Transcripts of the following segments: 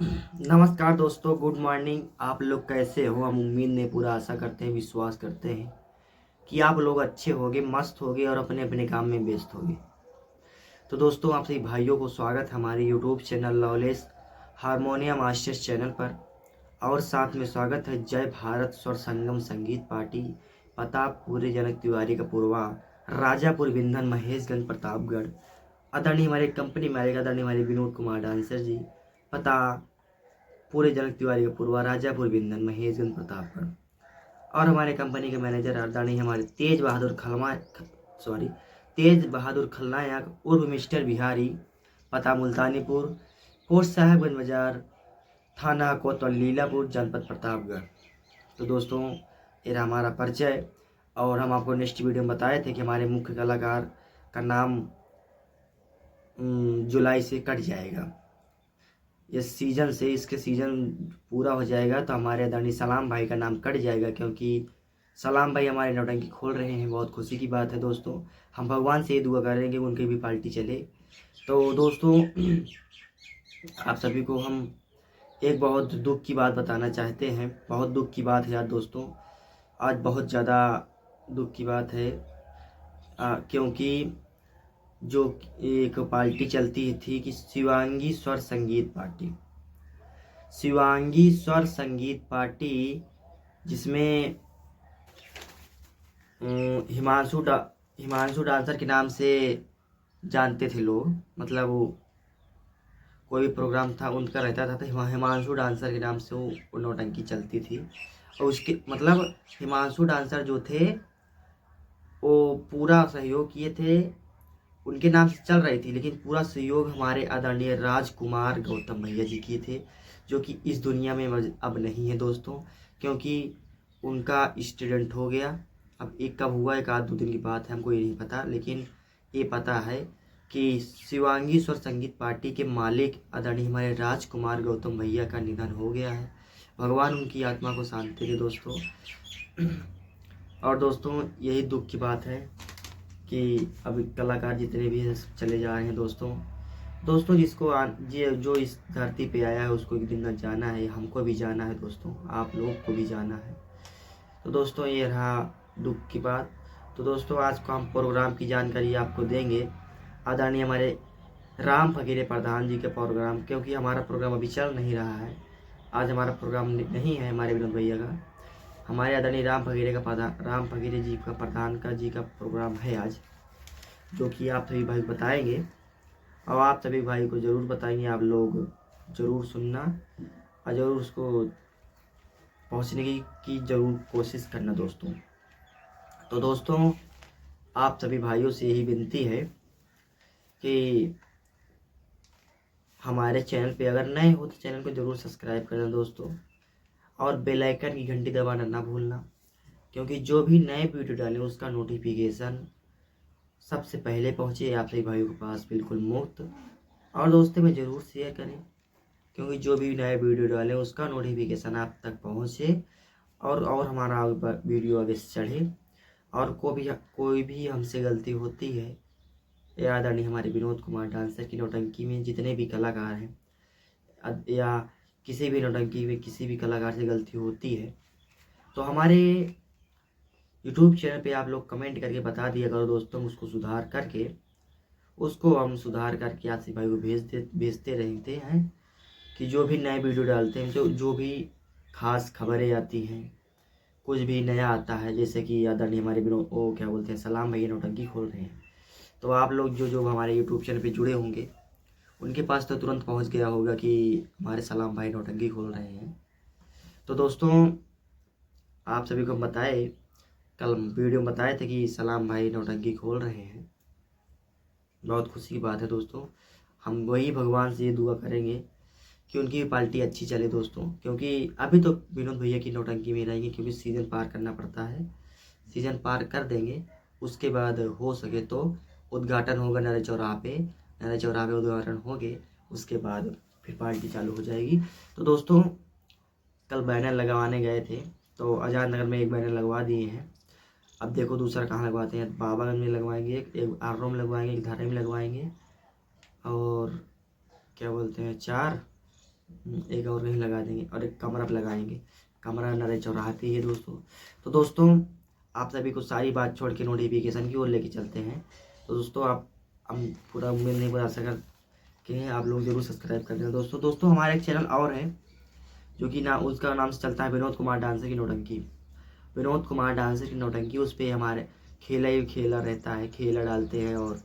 नमस्कार दोस्तों, good morning. आप लोग कैसे हो? हम उम्मीद नहीं, पूरा आशा करते हैं, विश्वास करते हैं कि आप लोग अच्छे होगे, मस्त होगे और अपने अपने काम में व्यस्त होगे। तो दोस्तों, आप सभी भाइयों को स्वागत है हमारे YouTube channel lawless harmonium masters channel पर। और साथ में स्वागत है जय भारत स्वर संगम संगीत पार्टी, पता पूरे जनक तिवारी का पूर्वा, राजापुर बिंधन, महेशगंज, प्रतापगढ़। आदरणीय हमारे कंपनी मालिक आदरणीय हमारे विनोद कुमार डांसर जी, पता पूरे जनक तिवारी का पूर्वा, राजापुर बिंधन, महेशगंज, प्रतापगढ़। और हमारे कंपनी के मैनेजर आदरणीय हमारे तेज बहादुर खलनायक उर्फ मिस्टर बिहारी, पता मुल्तानीपुर, पोस्ट साहेबगंज बाजार, थाना कोतवाल लीलापुर, जनपद प्रतापगढ़। तो दोस्तों, ये रहा हमारा परिचय। और हम आपको नेक्स्ट वीडियो में बताए थे कि हमारे मुख्य कलाकार का नाम जुलाई से कट जाएगा। इस सीज़न से इसके सीज़न पूरा हो जाएगा तो हमारे आदरणीय सलाम भाई का नाम कट जाएगा, क्योंकि सलाम भाई हमारे नौटंकी खोल रहे हैं। बहुत खुशी की बात है दोस्तों। हम भगवान से ये दुआ करेंगे कि उनकी भी पार्टी चले। तो दोस्तों, आप सभी को हम एक बहुत दुख की बात बताना चाहते हैं। बहुत दुख की बात है यार दोस्तों, आज बहुत ज़्यादा दुख की बात है। क्योंकि जो एक पार्टी चलती थी कि शिवांगी स्वर संगीत पार्टी, शिवांगी स्वर संगीत पार्टी, जिसमें हिमांशु डांसर के नाम से जानते थे लोग। मतलब वो कोई भी प्रोग्राम था उनका रहता था तो हिमांशु डांसर के नाम से वो नौटंकी चलती थी। और उसके मतलब हिमांशु डांसर जो थे वो पूरा सहयोग किए थे, उनके नाम से चल रही थी, लेकिन पूरा सहयोग हमारे आदरणीय राजकुमार गौतम भैया जी किए थे, जो कि इस दुनिया में अब नहीं है दोस्तों, क्योंकि उनका एक्सीडेंट हो गया। अब एक कब हुआ, एक आध दो दिन की बात है, हमको ये नहीं पता, लेकिन ये पता है कि शिवांगी स्वर संगीत पार्टी के मालिक आदरणीय हमारे राजकुमार गौतम भैया का निधन हो गया है। भगवान उनकी आत्मा को शांति दे दोस्तों। और दोस्तों, यही दुख की बात है कि अब कलाकार जितने भी हैं सब चले जा रहे हैं दोस्तों। दोस्तों, जो इस धरती पे आया है उसको एक दिन न जाना है, हमको भी जाना है दोस्तों, आप लोग को भी जाना है। तो दोस्तों, ये रहा दुख की बात। तो दोस्तों, आज को हम प्रोग्राम की जानकारी आपको देंगे आदरणीय हमारे राम फकीरे प्रधान जी के प्रोग्राम, क्योंकि हमारा प्रोग्राम अभी चल नहीं रहा है। आज हमारा प्रोग्राम नहीं है हमारे विनोद भैया का, हमारे आदरणीय राम फकीरे जी का प्रधान का जी का प्रोग्राम है आज, जो कि आप सभी भाई बताएंगे। और आप सभी भाई को ज़रूर बताएंगे, आप लोग ज़रूर सुनना और ज़रूर उसको पहुंचने की ज़रूर कोशिश करना दोस्तों। तो दोस्तों, आप सभी भाइयों से यही विनती है कि हमारे चैनल पे अगर नए हो तो चैनल को ज़रूर सब्सक्राइब करना दोस्तों, और बेल आइकन की घंटी दबाना ना भूलना, क्योंकि जो भी नए वीडियो डालें उसका नोटिफिकेशन सबसे पहले पहुँचे आप सभी भाइयों के पास, बिल्कुल मुफ्त। और दोस्तों में ज़रूर शेयर करें, क्योंकि जो भी नए वीडियो डालें उसका नोटिफिकेशन आप तक पहुँचे और हमारा वीडियो आगे चढ़े। और कोई भी हमसे गलती होती है, याद आनी हमारे विनोद कुमार डांसर की नौटंकी में जितने भी कलाकार हैं, या किसी भी नौटंकी में किसी भी कलाकार से गलती होती है, तो हमारे यूट्यूब चैनल पे आप लोग कमेंट करके बता दिया करो दोस्तों। उसको हम सुधार करके आसिफ भाई को भेजते रहते हैं, कि जो भी नए वीडियो डालते हैं, जो भी खास खबरें आती हैं, कुछ भी नया आता है, जैसे कि आदरणीय हमारे वो क्या बोलते हैं, सलाम भैया नौटंकी खोल रहे हैं, तो आप लोग जो जो हमारे यूट्यूब चैनल पे जुड़े होंगे उनके पास तो तुरंत पहुंच गया होगा कि हमारे सलाम भाई नौटंकी खोल रहे हैं। तो दोस्तों, आप सभी को बताए, कल वीडियो में बताए थे कि सलाम भाई नौटंकी खोल रहे हैं। बहुत खुशी की बात है दोस्तों। हम वही भगवान से ये दुआ करेंगे कि उनकी पार्टी अच्छी चले दोस्तों, क्योंकि अभी तो विनोद भैया की नौटंकी में रहेंगे, क्योंकि सीज़न पार करना पड़ता है। सीज़न पार कर देंगे, उसके बाद हो सके तो उद्घाटन होगा नरे चौराहे उद्घाटन हो गए, उसके बाद फिर पार्टी चालू हो जाएगी। तो दोस्तों, कल बैनर लगवाने गए थे तो आज़ाद नगर में एक बैनर लगवा दिए हैं। अब देखो दूसरा कहाँ लगवाते हैं, बाबागंज में लगवाएंगे, एक आर में लगवाएंगे, एक धारे में लगवाएंगे, और क्या बोलते हैं, 4 एक और कहीं लगा देंगे और एक कमरा पे लगाएंगे। कमरा नरे चौराहे पे ही है दोस्तों। तो दोस्तों आप सभी को सारी बात छोड़ के नोटिफिकेशन की ओर लेके चलते हैं। तो दोस्तों आप हम पूरा उम्मीद नहीं बता सका कि आप लोग जरूर सब्सक्राइब कर देना दोस्तों। दोस्तों हमारा एक चैनल और है जो कि ना उसका नाम से चलता है विनोद कुमार डांसर की नौटंकी। विनोद कुमार डांसर की नौटंकी, उस पर हमारे खेला ही खेला रहता है, खेला डालते हैं और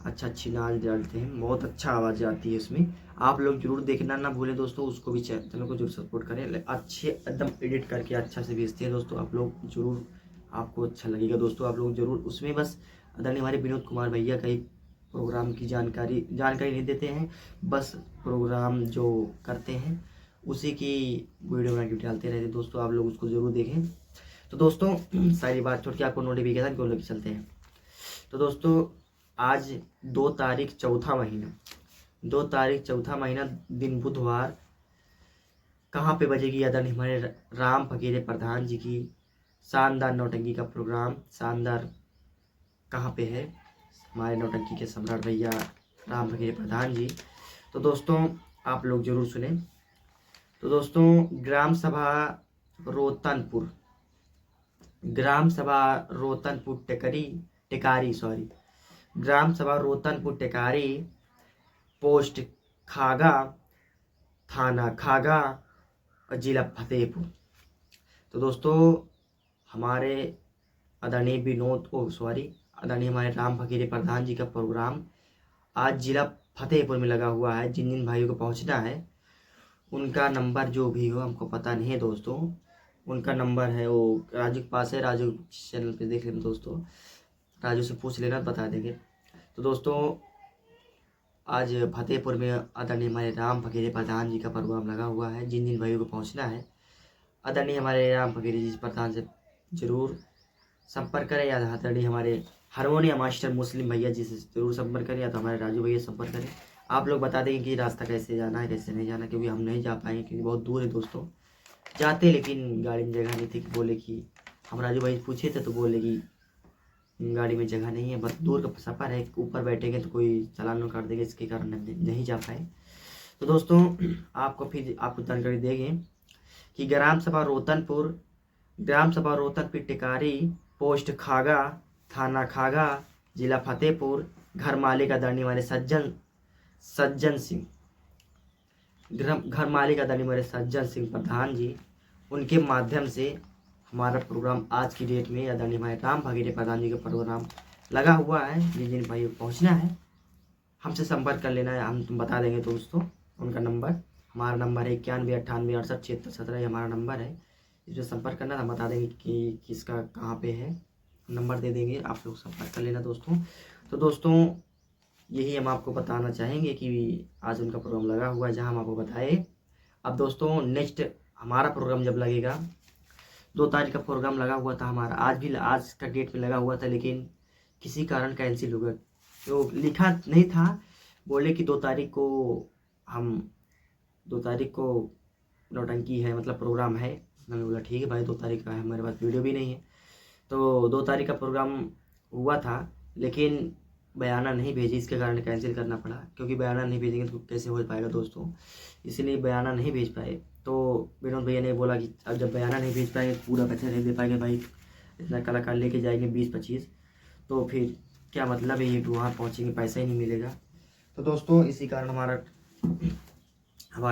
अच्छी नाच डालते हैं। बहुत अच्छा आवाज़ आती है उसमें। आप लोग जरूर देखना ना भूलें दोस्तों, उसको भी चैनल को जरूर सपोर्ट करें। अच्छे एकदम एडिट करके अच्छा से भेजते हैं दोस्तों। आप लोग जरूर, आपको अच्छा लगेगा दोस्तों। आप लोग जरूर उसमें बस आदरणीय हमारे विनोद कुमार भैया का ही प्रोग्राम की जानकारी नहीं देते हैं, बस प्रोग्राम जो करते हैं उसी की वीडियो बना के डालते रहते हैं दोस्तों। आप लोग उसको जरूर देखें। तो दोस्तों सारी बात छोड़ के आपको नोटिफिकेशन क्यों लेके चलते हैं। तो दोस्तों आज 2 तारीख चौथा महीना, 2 तारीख चौथा महीना दिन बुधवार, कहाँ पे बजेगी आदरणीय हमारे राम फकीरे प्रधान जी की शानदार नौटंकी का प्रोग्राम। शानदार कहाँ पे है, हमारे नौटंकी के सम्राट भैया राम फकीरे प्रधान जी। तो दोस्तों आप लोग जरूर सुने। तो दोस्तों ग्राम सभा रोतनपुर, ग्राम सभा रोतनपुर टेकारी ग्राम सभा रोतनपुर टेकारी, पोस्ट खागा, थाना खागा और जिला फतेहपुर। तो दोस्तों हमारे आदरणीय हमारे राम फकीरे प्रधान जी का प्रोग्राम आज जिला फतेहपुर में लगा हुआ है। जिन जिन भाइयों को पहुंचना है उनका नंबर जो भी हो, हमको पता नहीं है दोस्तों, उनका नंबर है वो राजू के पास है। राजू चैनल पे देख लेना दोस्तों, राजू से पूछ लेना, बता देंगे। तो दोस्तों आज फतेहपुर में आदरणीय हमारे राम फकीरे प्रधान जी का प्रोग्राम लगा हुआ है। जिन जिन भाइयों को पहुंचना है आदरणीय हमारे राम फकीरे जी प्रधान से जरूर संपर्क करें, या आदरणीय हमारे हारमोनियम मास्टर मुस्लिम भैया जी से जरूर संपर्क करें, या तो हमारे राजू भैया संपर्क करें। आप लोग बता देंगे कि रास्ता कैसे जाना है कैसे नहीं जाना, क्योंकि हम नहीं जा पाएंगे क्योंकि बहुत दूर है दोस्तों। जाते लेकिन गाड़ी में जगह नहीं थी, कि बोले कि हम राजू भाई पूछे थे तो बोले कि गाड़ी में जगह नहीं है, बस दूर का सफ़र है, ऊपर बैठेंगे तो कोई चालान कर देगा, इसके कारण नहीं जा पाए। तो दोस्तों आपको जानकारी देंगे कि ग्राम सभा रोतनपुर टिकारी, पोस्ट खागा, थाना खागा, जिला फतेहपुर, घर मालिक आदरणीय हमारे सज्जन सिंह, घर मालिक आदरणीय हमारे सज्जन सिंह प्रधान जी, उनके माध्यम से हमारा प्रोग्राम आज की डेट में आदरणीय हमारे राम फकीरे प्रधान जी का प्रोग्राम लगा हुआ है। जिन जिन भाई पहुंचना है हमसे संपर्क कर लेना है, हम तुम बता देंगे दोस्तों उनका नंबर। हमारा नंबर है 91 98 68 76 हमारा नंबर है, इसमें संपर्क करना, हम बता देंगे कि किसका कहाँ पे है, नंबर दे देंगे, आप लोग संपर्क कर लेना दोस्तों। तो दोस्तों यही हम आपको बताना चाहेंगे कि आज उनका प्रोग्राम लगा हुआ है, जहाँ हम आपको बताए। अब दोस्तों नेक्स्ट हमारा प्रोग्राम जब लगेगा, 2 तारीख का प्रोग्राम लगा हुआ था हमारा, आज का डेट में लगा हुआ था, लेकिन किसी कारण कैंसिल हो गया। तो लिखा नहीं था, बोले कि 2 तारीख को 2 तारीख को नौटंकी है, मतलब प्रोग्राम है। मैंने बोला ठीक है भाई, 2 तारीख का है, हमारे पास वीडियो भी नहीं है। तो 2 तारीख का प्रोग्राम हुआ था, लेकिन बयाना नहीं भेजी, इसके कारण कैंसिल करना पड़ा, क्योंकि बयाना नहीं भेजेंगे तो कैसे हो पाएगा दोस्तों, इसलिए बयाना नहीं भेज पाए। तो विनोद भैया ने बोला कि अब जब बयाना नहीं भेज पाएंगे, पूरा पैसा नहीं दे पाएंगे भाई, इतना कलाकार लेके जाएंगे 20-25, तो फिर क्या मतलब है, ये वहाँ पहुँचेंगे पैसा ही नहीं मिलेगा। तो दोस्तों इसी कारण हमारा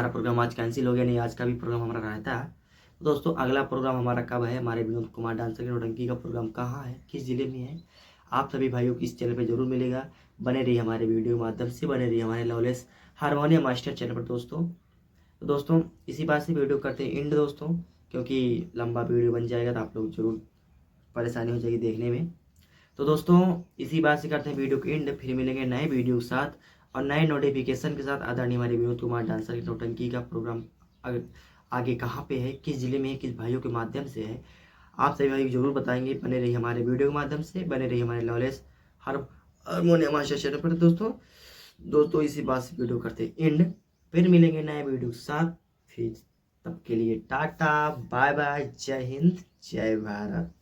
प्रोग्राम आज कैंसिल हो गया, नहीं आज का भी प्रोग्राम हमारा रहता है। तो दोस्तों अगला प्रोग्राम हमारा कब है, हमारे विनोद कुमार डांसर की नौटंकी का प्रोग्राम कहाँ है, किस जिले में है, आप सभी भाइयों को इस चैनल पे जरूर मिलेगा। बने रहिए हमारे वीडियो के माध्यम से, बने रहिए हमारे लवलेस हारमोनियम मास्टर चैनल पर दोस्तों। तो दोस्तों इसी बात से वीडियो करते हैं एंड दोस्तों, क्योंकि लंबा वीडियो बन जाएगा तो आप लोग जरूर परेशानी हो जाएगी देखने में। तो दोस्तों इसी बात से करते हैं वीडियो को एंड, फिर मिलेंगे नए वीडियो के साथ और नए नोटिफिकेशन के साथ। आदरणीय हमारे विनोद कुमार डांसर की नौटंकी का प्रोग्राम आगे कहाँ पे है, किस जिले में है, किस भाइयों के माध्यम से है, आप सभी भाई जरूर बताएंगे। बने रहिए हमारे वीडियो के माध्यम से, बने रहिए हमारे लॉलेस हारमोनियम मास्टर चैनल पर दोस्तों इसी बात से वीडियो करते एंड, फिर मिलेंगे नए वीडियो के साथ। फिर तब के लिए टाटा बाय बाय, जय हिंद जय भारत।